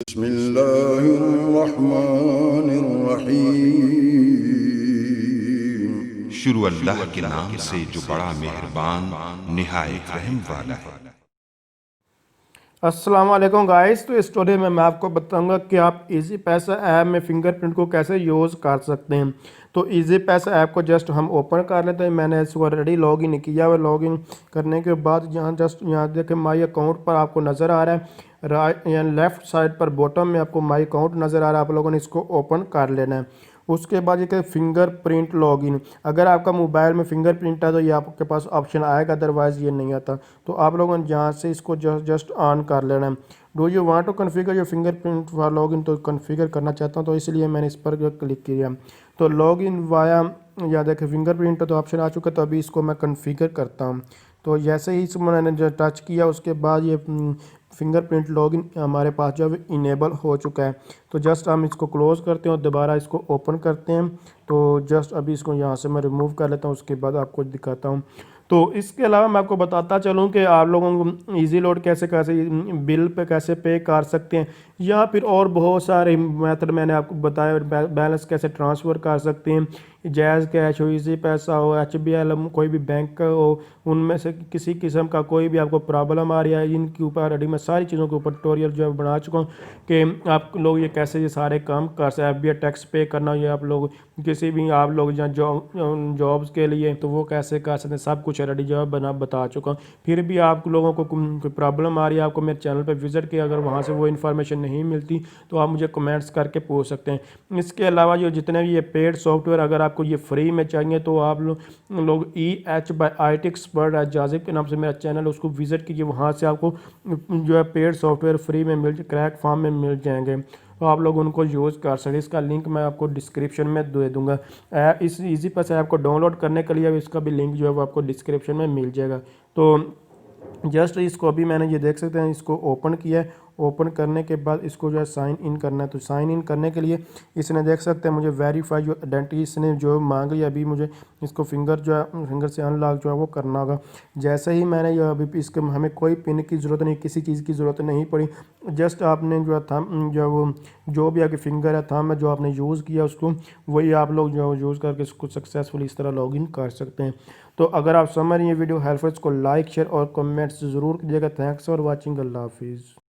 बिस्मिल्लाहिर्रहमानिर्रहीम। शुरू अल्लाह के नाम से जो बड़ा मेहरबान निहायत रहम वाला है। अस्सलाम वालेकुम गाइस। तो इस स्टोरी में मैं आपको बताऊंगा कि आप इजी पैसा ऐप में फिंगरप्रिंट को कैसे यूज़ कर सकते हैं। तो इजी पैसा ऐप को जस्ट हम ओपन कर लेते हैं। मैंने इसको ऑलरेडी लॉगिन किया हुआ। लॉगिन करने के बाद यहाँ जस्ट यहाँ देखें माई अकाउंट पर आपको नज़र आ रहा है। राइट या लेफ़्ट साइड पर बॉटम में आपको माई अकाउंट नज़र आ रहा है। आप लोगों ने इसको ओपन कर लेना है। उसके बाद ये कहते हैं फिंगरप्रिंट लॉगिन। अगर आपका मोबाइल में फिंगरप्रिंट है तो ये आपके पास ऑप्शन आएगा, अदरवाइज़ ये नहीं आता। तो आप लोगों ने यहाँ से इसको जस्ट ऑन कर लेना है। Do you want to configure your fingerprint for login, तो कन्फिगर करना चाहता हूँ तो इसलिए मैंने इस पर क्लिक किया। तो लॉगिन वाया या देखें फिंगरप्रिंट तो ऑप्शन आ चुका है। तो अभी इसको मैं कन्फिगर करता हूँ। तो जैसे ही इसको मैंने जो टच किया उसके बाद ये फिंगरप्रिंट लॉगिन हमारे पास जो है इनेबल हो चुका है। तो जस्ट हम इसको क्लोज़ करते हैं और दोबारा इसको ओपन करते हैं। तो जस्ट अभी इसको यहाँ से मैं रिमूव कर लेता हूँ, उसके बाद आपको दिखाता हूँ। तो इसके अलावा मैं आपको बताता चलूँ कि आप लोगों को इजी लोड कैसे कैसे बिल पे कैसे पे कर सकते हैं, या फिर और बहुत सारे मेथड मैंने आपको बताया। बैलेंस कैसे ट्रांसफ़र कर सकते हैं, जैज़ कैश हो, इजी पैसा हो, HBL कोई भी बैंक का हो, उनमें से किसी किस्म का कोई भी आपको प्रॉब्लम आ रही है, इनके ऊपर ऑलरेडी मैं सारी चीज़ों के ऊपर ट्यूटोरियल जो है बना चुका हूँ कि आप लोग ये कैसे ये सारे काम कर सकते हैं। FBA टैक्स पे करना, ये आप लोग किसी भी आप लोग जहाँ जॉब्स के लिए तो वो कैसे कर सकते हैं, सब कुछ ऑलरेडी जो है बता चुका हूँ। फिर भी आप लोगों को कोई प्रॉब्लम आ रही है, आपको मेरे चैनल पर विज़िट किया, अगर वहाँ से वो इन्फॉर्मेशन नहीं मिलती तो आप मुझे कमेंट्स करके पूछ सकते हैं। इसके अलावा जो जितने भी ये पेड सॉफ्टवेयर अगर आपको ये फ्री में चाहिए तो आप लोग EH by IT expert Jazib के नाम से मेरा चैनल है, उसको विज़िट कीजिए। वहाँ से आपको जो है पेड सॉफ्टवेयर फ्री में क्रैक फार्म में मिल जाएंगे, तो आप लोग उनको यूज़ कर सकते हैं। इसका लिंक मैं आपको डिस्क्रिप्शन में दे दूंगा। इस इजी पैसा ऐप को डाउनलोड करने के लिए इसका भी लिंक जो है वो आपको डिस्क्रिप्शन में मिल जाएगा। तो जस्ट इसको अभी मैंने ये देख सकते हैं इसको ओपन किया है। ओपन करने के बाद इसको जो है साइन इन करना है। तो साइन इन करने के लिए इसने देख सकते हैं मुझे वेरीफाई जो आइडेंटिटी इसने जो मांग लिया। अभी मुझे इसको फिंगर जो है फिंगर से अनलॉक जो है वो करना होगा। जैसे ही मैंने ये अभी इसके हमें कोई पिन की ज़रूरत नहीं, किसी चीज़ की ज़रूरत नहीं पड़ी। जस्ट आपने जो है थंब जो वो जो भी आपके फिंगर है थंब है जो आपने यूज़ किया उसको वही आप लोग जो यूज़ करके इसको सक्सेसफुली इस तरह लॉगिन कर सकते हैं। तो अगर आप समझ रही हैं वीडियो हेल्पफुल, इसको लाइक शेयर और कमेंट्स ज़रूर कीजिएगा। Thanks for watching. अल्लाह हाफिज़।